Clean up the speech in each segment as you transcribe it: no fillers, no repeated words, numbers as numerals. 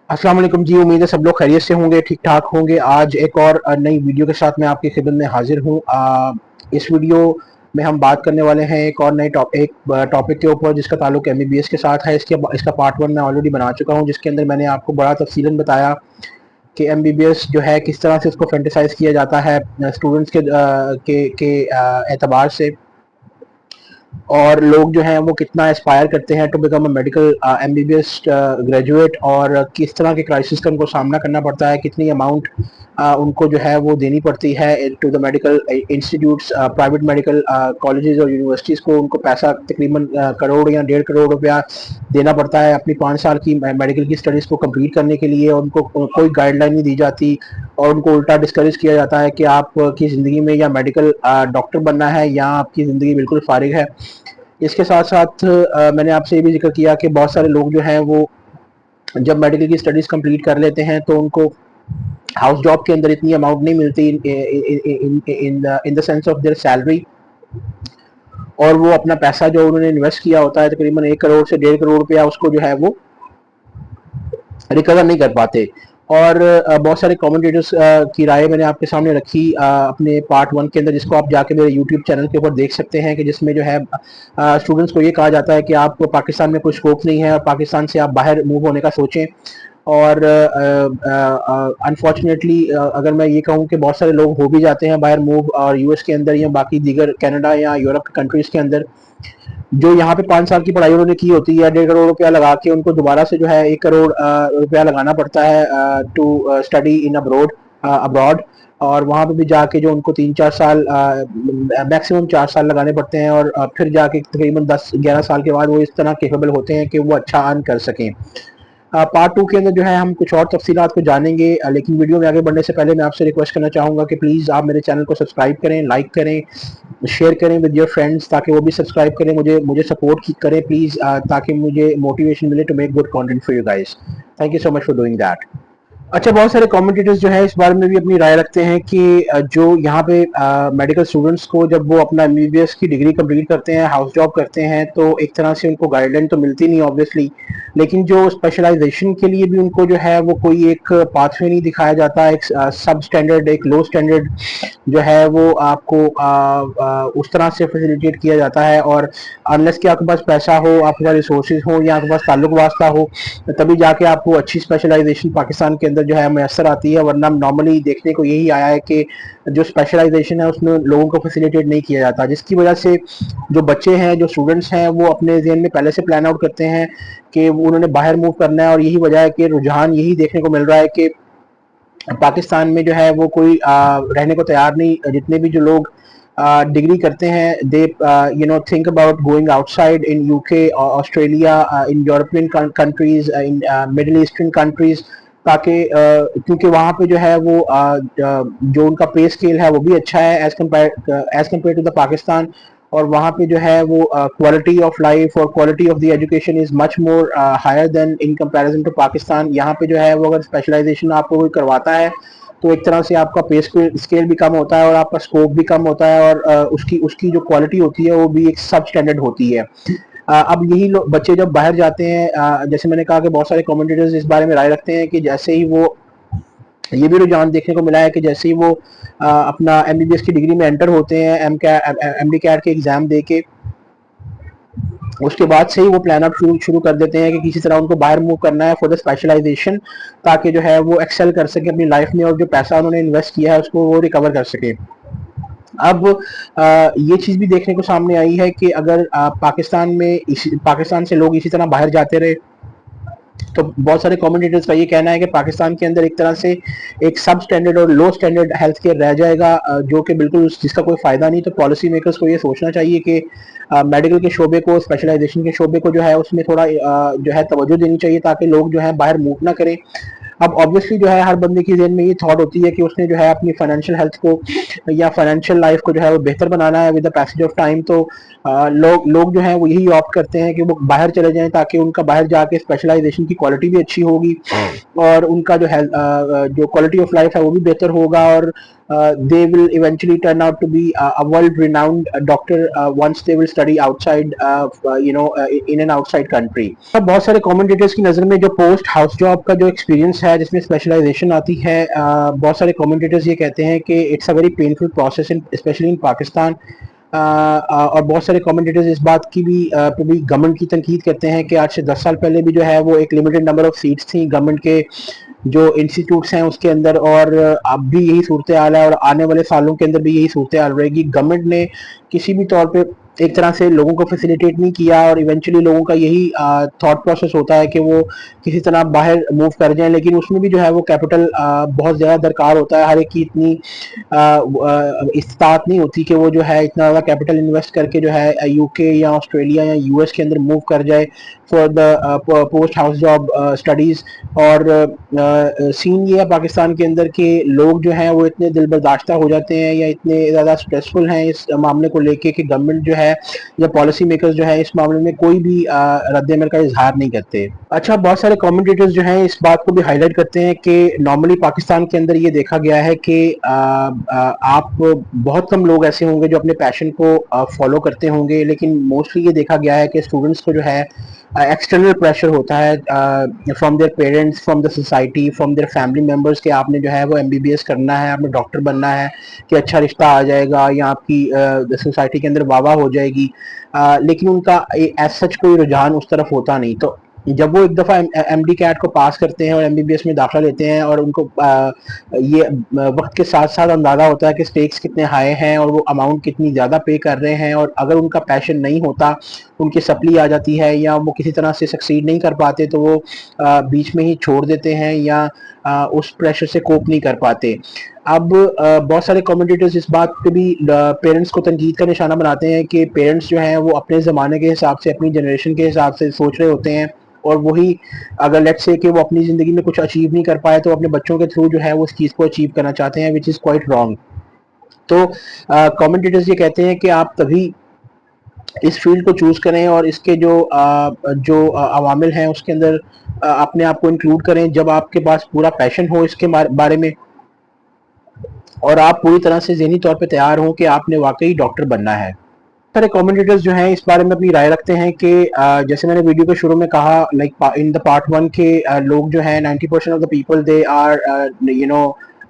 अस्सलाम वालेकुम जी। उम्मीद है सब लोग खैरियत से होंगे, ठीक ठाक होंगे। आज एक और नई वीडियो के साथ मैं आपकी खिदमत में हाजिर हूँ। इस वीडियो में हम बात करने वाले हैं एक और नए टॉपिक के ऊपर जिसका ताल्लुक एमबीबीएस के साथ है। इसका पार्ट 1 मैं ऑलरेडी बना चुका हूँ, जिसके अंदर मैंने आपको बड़ा तफसीलन बताया कि एमबीबीएस जो है किस तरह से उसको फैंटेसाइज किया जाता है स्टूडेंट्स के एतबार से, और लोग जो हैं वो कितना एस्पायर करते हैं to become a medical MBBS graduate, और किस तरह के क्राइसिस का उनको सामना करना पड़ता है, कितनी अमाउंट उनको जो है वो देनी पड़ती है to the medical institutes, private medical colleges और यूनिवर्सिटीज़ को। उनको पैसा तकरीबन करोड़ या 1.5 करोड़ रुपया देना पड़ता है अपनी 5 साल की मेडिकल की स्टडीज़ को कंप्लीट करने के लिए। उनको कोई गाइडलाइन नहीं दी जाती और उनको उल्टा डिस्करेज किया जाता है कि आपकी ज़िंदगी में या मेडिकल डॉक्टर बनना है या आपकी ज़िंदगी बिल्कुल फारिग है। इसके साथ साथ मैंने आपसे ये भी जिक्र किया कि बहुत सारे लोग जो हैं वो जब मेडिकल की स्टडीज़ कंप्लीट कर लेते हैं तो उनको हाउस जॉब के अंदर इतनी अमाउंट नहीं मिलती in the sense of their salary, और वो अपना पैसा जो उन्होंने इन्वेस्ट किया होता है तकरीबन 1 करोड़ से 1.5 करोड़ रुपया, उसको जो है वो रिकवर नहीं कर पाते। और बहुत सारे कमेंटेटर्स की राय मैंने आपके सामने रखी अपने पार्ट 1 के अंदर, जिसको आप जाके मेरे यूट्यूब चैनल के ऊपर देख सकते हैं, कि जिसमें जो है स्टूडेंट्स को ये कहा जाता है कि आप पाकिस्तान में कोई स्कोप नहीं है और पाकिस्तान से आप बाहर मूव होने का सोचें। और अनफॉर्चुनेटली अगर मैं ये कहूँ कि बहुत सारे लोग हो भी जाते हैं बाहर मूव, और यूएस के अंदर या बाकी दीगर कनाडा या यूरोप कंट्रीज़ के अंदर, जो यहाँ पे 5 साल की पढ़ाई उन्होंने की होती है 1.5 करोड़ रुपया लगा के, उनको दोबारा से जो है 1 करोड़ रुपया लगाना पड़ता है टू स्टडी इन अब्रॉड। और वहाँ पे भी जाके जो उनको 3-4 साल मैक्सिमम 4 साल लगाने पड़ते हैं, और फिर जाके तकरीबन 10-11 साल के बाद वो इस तरह केपेबल होते हैं कि वो अच्छा अर्न कर सकें। पार्ट 2 के अंदर जो है हम कुछ और तफसीलात को जानेंगे, लेकिन वीडियो में आगे बढ़ने से पहले मैं आपसे रिक्वेस्ट करना चाहूँगा कि प्लीज़ आप मेरे चैनल को सब्सक्राइब करें, लाइक करें, शेयर करें विद योर फ्रेंड्स, ताकि वो भी सब्सक्राइब करें, मुझे सपोर्ट करें प्लीज़, ताकि मुझे मोटिवेशन मिले to make good content for you guys. Thank you so much for doing that. अच्छा, बहुत सारे कमेंटेटर्स जो है इस बारे में भी अपनी राय रखते हैं कि जो यहाँ पे मेडिकल स्टूडेंट्स को जब वो अपना एमबीबीएस की डिग्री कंप्लीट करते हैं, हाउस जॉब करते हैं, तो एक तरह से उनको गाइडलाइन तो मिलती नहीं ऑब्वियसली, लेकिन जो स्पेशलाइजेशन के लिए भी उनको जो है वो कोई एक पाथवे नहीं दिखाया जाता। एक सब स्टैंडर्ड, एक लो स्टैंडर्ड जो है वो आपको उस तरह से फैसिलिटेट किया जाता है, और अनलेस कि आपके पास पैसा हो, आपके पास रिसोर्सेज हो या आपके पास ताल्लुक वास्ता हो, तभी जाके आपको अच्छी स्पेशलाइजेशन पाकिस्तान के अंदर जो है मैसर आती है। वरना नॉर्मली देखने को यही आया है कि जो स्पेशलाइजेशन है उसमें लोगों को फैसिलिटेट नहीं किया जाता, जिसकी वजह से जो बच्चे हैं, जो स्टूडेंट्स हैं, वो अपने जहन में पहले से प्लान आउट करते हैं कि उन्होंने बाहर मूव करना है। और यही वजह है कि रुझान यही देखने को मिल रहा है कि पाकिस्तान में जो है वो कोई रहने को तैयार नहीं। जितने भी जो लोग डिग्री करते हैं, they think about going outside in UK, Australia, in European countries, in middle eastern countries, ताकि क्योंकि वहाँ पे जो है वो जो उनका पे स्केल है वो भी अच्छा है as compared to the Pakistan. और वहाँ पे जो है वो क्वालिटी ऑफ लाइफ और quality of the education is much more higher than in comparison to Pakistan. यहाँ पे जो है वो अगर स्पेशलाइजेशन आपको कोई करवाता है तो एक तरह से आपका पे स्केल भी कम होता है और आपका स्कोप भी कम होता है, और उसकी उसकी जो क्वालिटी होती है वो भी एक सब स्टैंडर्ड होती है। अब यही बच्चे जब बाहर जाते हैं, जैसे मैंने कहा कि बहुत सारे कमेंटेटर्स इस बारे में राय रखते हैं कि जैसे ही वो, ये भी रुझान देखने को मिला है कि जैसे ही वो अपना एमबीबीएस की डिग्री में एंटर होते हैं, एमडी कैट के एग्ज़ाम दे के, उसके बाद से ही वो प्लान अप शुरू कर देते हैं कि किसी तरह उनको बाहर मूव करना है फॉर द स्पेशलाइजेशन, ताकि जो है वो एक्सेल कर सके अपनी लाइफ में, और जो पैसा उन्होंने इन्वेस्ट किया है उसको वो रिकवर कर सके। अब ये चीज़ भी देखने को सामने आई है कि अगर पाकिस्तान से लोग इसी तरह बाहर जाते रहे, तो बहुत सारे कमेंटेटर्स का ये कहना है कि पाकिस्तान के अंदर एक तरह से एक सब स्टैंडर्ड और लो स्टैंडर्ड हेल्थ केयर रह जाएगा, जो कि बिल्कुल जिसका कोई फ़ायदा नहीं। तो पॉलिसी मेकर्स को ये सोचना चाहिए कि मेडिकल के शोबे को, स्पेशलाइजेशन के शोबे को जो है उसमें थोड़ा जो है तवज्जो देनी चाहिए, ताकि लोग जो है बाहर मूव ना करें। अब ऑब्वियसली जो है हर बंदे की ज़हन में ये थॉट होती है कि उसने जो है अपनी फाइनेंशियल हेल्थ को या फाइनेंशियल लाइफ को जो है वो बेहतर बनाना है with the passage of time. तो लोग जो है वो यही ऑप्ट करते हैं कि वो बाहर चले जाएं, ताकि उनका बाहर जाके स्पेशलाइजेशन की क्वालिटी भी अच्छी होगी और उनका जो क्वालिटी ऑफ लाइफ है वो भी बेहतर होगा। और they will eventually turn out to be a world-renowned doctor once they will study outside, in an outside country. अब बहुत सारे commentators की नज़र में जो पोस्ट हाउस जॉब का जो एक्सपीरियंस है जिसमें स्पेशलाइजेशन आती है, बहुत सारे commentators ये कहते हैं कि it's a very painful process in specially in Pakistan. और बहुत सारे कमेंटेटर्स इस बात की भी पे भी गवर्नमेंट की तनकीद करते हैं कि आज से 10 साल पहले भी जो है वो एक लिमिटेड नंबर ऑफ सीट्स थी गवर्नमेंट के जो इंस्टीट्यूट्स हैं उसके अंदर, और अब भी यही सूरत हाल है और आने वाले सालों के अंदर भी यही सूरत हाल रहेगी। गवर्नमेंट ने किसी भी तौर पे एक तरह से लोगों को फैसिलिटेट नहीं किया और इवेंचुअली लोगों का यही थॉट प्रोसेस होता है कि वो किसी तरह बाहर मूव कर जाएं, लेकिन उसमें भी जो है वो कैपिटल बहुत ज़्यादा दरकार होता है। हर एक की इतनी इस्तात नहीं होती कि वो जो है इतना ज़्यादा कैपिटल इन्वेस्ट करके जो है यूके या ऑस्ट्रेलिया या यूएस के अंदर मूव कर जाए for the post house job studies. और सीन ये है पाकिस्तान के अंदर कि लोग जो हैं वो इतने दिल बर्दाश्ता हो जाते हैं या इतने ज़्यादा स्ट्रेसफुल हैं इस मामले को लेके कि गवर्नमेंट जो है या पॉलिसी मेकर्स जो है इस मामले में कोई भी रद्द अमल का इजहार नहीं करते। अच्छा, बहुत सारे कमेंटेटर्स जो हैं इस बात को भी हाईलाइट करते हैं कि नॉर्मली पाकिस्तान के अंदर ये देखा गया है कि आप बहुत कम लोग ऐसे होंगे जो अपने पैशन को फॉलो करते होंगे, लेकिन मोस्टली ये देखा गया है कि स्टूडेंट्स को जो है एक्सटर्नल प्रेशर होता है from their parents, from the society, from their family members कि आपने जो है वो एमबीबीएस करना है, आपने डॉक्टर बनना है कि अच्छा रिश्ता आ जाएगा या आपकी सोसाइटी के अंदर वाह हो जाएगी। लेकिन उनका एज सच कोई रुझान उस तरफ होता नहीं। तो जब वो एक दफ़ा एमडी कैट को पास करते हैं और एमबीबीएस में दाखिला लेते हैं और उनको ये वक्त के साथ साथ अंदाज़ा होता है कि स्टेक्स कितने हाई हैं और वो अमाउंट कितनी ज़्यादा पे कर रहे हैं, और अगर उनका पैशन नहीं होता, उनकी सप्ली आ जाती है या वो किसी तरह से सक्सीड नहीं कर पाते तो वो बीच में ही छोड़ देते हैं या उस प्रेशर से कोप नहीं कर पाते। अब बहुत सारे कमेंटेटर्स इस बात पे भी पेरेंट्स को तनकीद का निशाना बनाते हैं कि पेरेंट्स जो हैं वो अपने ज़माने के हिसाब से, अपनी जनरेशन के हिसाब से सोच रहे होते हैं, और वही अगर लेट्स से कि वो अपनी ज़िंदगी में कुछ अचीव नहीं कर पाए तो अपने बच्चों के थ्रू जो है वो इस चीज़ को अचीव करना चाहते हैं, विच इज़ क्वाइट रॉन्ग। तो कमेंटेटर्स ये कहते हैं कि आप तभी इस फील्ड को चूज़ करें और इसके जो अवामिल हैं उसके अंदर अपने आप को इंक्लूड करें जब आपके पास पूरा पैशन हो इसके बारे में और आप पूरी तरह से ज़हनी तौर पे तैयार हों कि आपने वाकई डॉक्टर बनना है। सारे कमेंटेटर्स जो हैं इस बारे में अपनी राय रखते हैं कि जैसे मैंने वीडियो के शुरू में कहा, लाइक इन द पार्ट 1 के लोग जो हैं 90% of the people they are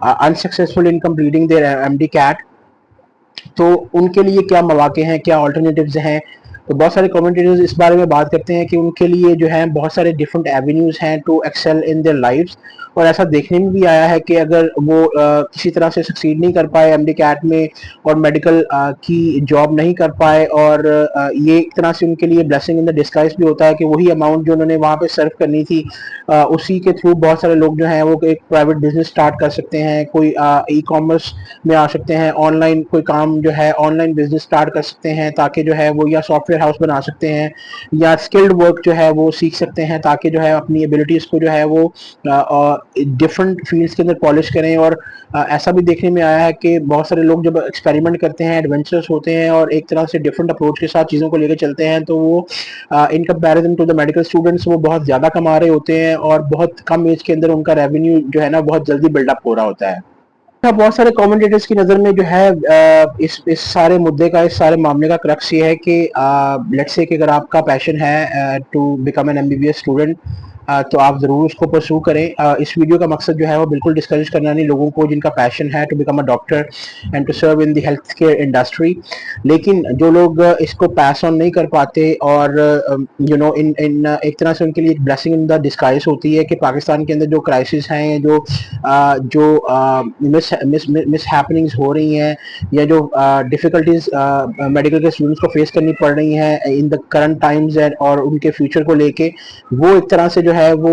unsuccessful in completing their MD CAT. तो उनके लिए क्या मौके हैं, क्या ऑल्टरनेटिव्स हैं? तो बहुत सारे कमेंटेटर्स इस बारे में बात करते हैं कि उनके लिए जो है बहुत सारे डिफरेंट एवेन्यूज़ हैं to excel in their lives, और ऐसा देखने में भी आया है कि अगर वो किसी तरह से सक्सीड नहीं कर पाए एमडी कैट में और मेडिकल की जॉब नहीं कर पाए, और ये एक तरह से उनके लिए ब्लेसिंग इन द डिस्गाइज भी होता है कि वही अमाउंट जो उन्होंने वहाँ पे सर्व करनी थी उसी के थ्रू बहुत सारे लोग जो हैं वो एक प्राइवेट बिजनेस स्टार्ट कर सकते हैं, कोई ई कॉमर्स में आ सकते हैं, ऑनलाइन कोई काम जो है ऑनलाइन बिजनेस स्टार्ट कर सकते हैं ताकि जो है वो या सॉफ्टवेयर हाउस बना सकते हैं या स्किल्ड वर्क जो है वो सीख सकते हैं ताकि जो है अपनी एबिलिटीज़ को जो है वो डिफरेंट फील्ड्स के अंदर पॉलिश करें। और ऐसा भी देखने में आया है कि बहुत सारे लोग जब एक्सपेरिमेंट करते हैं, एडवेंचरस होते हैं और एक तरह से डिफरेंट अप्रोच के साथ चीज़ों को लेकर चलते हैं, तो वो in comparison to the medical students वो बहुत ज़्यादा कमा रहे होते हैं और बहुत कम एज के अंदर उनका रेवेन्यू जो है ना बहुत जल्दी बिल्डअप हो रहा होता है। बहुत सारे कमेंटेटर्स की नज़र में जो है इस सारे मुद्दे का, इस सारे मामले का क्रक्स ये है कि लेट्स से कि अगर आपका पैशन है to become an MBBS student, तो आप ज़रूर उसको परसू करें। इस वीडियो का मकसद जो है वो बिल्कुल डिस्करेज करना नहीं लोगों को जिनका पैशन है to become a doctor and to serve in the health care industry. लेकिन जो लोग इसको पास ऑन नहीं कर पाते और इन इन एक तरह से उनके लिए ब्लेसिंग इन द डिस्गाइज होती है कि पाकिस्तान के अंदर जो क्राइसिस हैं, जो मिस हैपनिंग्स हो रही हैं या जो डिफ़िकल्टीज मेडिकल के स्टूडेंट्स को फेस करनी पड़ रही हैं इन द करंट टाइम्स और उनके फ्यूचर को लेके, वो एक तरह से जो है वो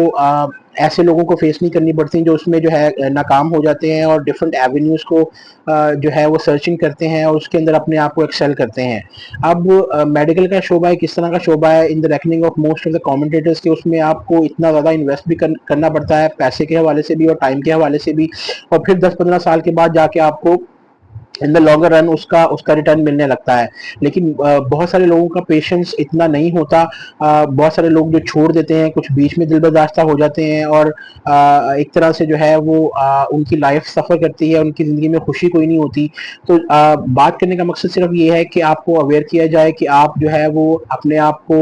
ऐसे लोगों को फेस नहीं करनी पड़ती जो उसमें जो है नाकाम हो जाते हैं और डिफरेंट एवेन्यूज़ को जो है वो सर्चिंग करते हैं और उसके अंदर अपने आप को एक्सेल करते हैं। अब मेडिकल का शोबा है, किस तरह का शोबा है in the reckoning of most of the commentators के, उसमें आपको इतना ज़्यादा इन्वेस्ट भी करना पड़ता है पैसे के हवाले से भी और टाइम के हवाले से भी, और फिर 10-15 साल के बाद जाके आपको इन द लॉन्गर रन उसका रिटर्न मिलने लगता है। लेकिन बहुत सारे लोगों का पेशेंस इतना नहीं होता, बहुत सारे लोग जो छोड़ देते हैं, कुछ बीच में दिल बर्दाश्ता हो जाते हैं, और एक तरह से जो है वो उनकी लाइफ सफ़र करती है, उनकी ज़िंदगी में खुशी कोई नहीं होती। तो बात करने का मकसद सिर्फ ये है कि आपको अवेयर किया जाए कि आप जो है वो अपने आप को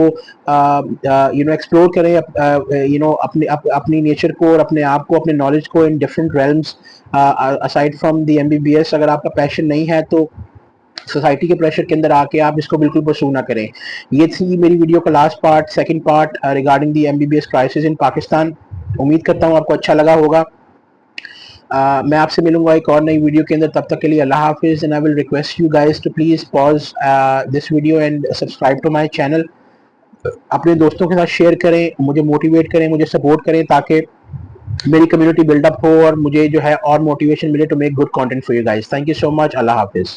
एक्सप्लोर करें, अपनी नेचर को और अपने आप को, अपने नॉलेज को in different realms aside from the MBBS. अगर आपका पैशन नहीं है तो सोसाइटी के प्रेशर के अंदर आके आप इसको बिल्कुल परस्यू ना करें। ये थी मेरी वीडियो का last part, second part regarding the MBBS crisis in Pakistan. उम्मीद करता हूँ आपको अच्छा लगा होगा। मैं आपसे मिलूंगा एक और नई वीडियो के अंदर, तब तक के लिए अल्लाह हाफिज, and I will request you guys to please pause this video and subscribe to my channel. अपने दोस्तों के साथ शेयर करें, मुझे मोटिवेट करें, मुझे सपोर्ट करें, ताकि मेरी कम्युनिटी बिल्डअप हो और मुझे जो है और मोटिवेशन मिले to make good content for you guys. Thank you so much. अल्लाह हाफिज।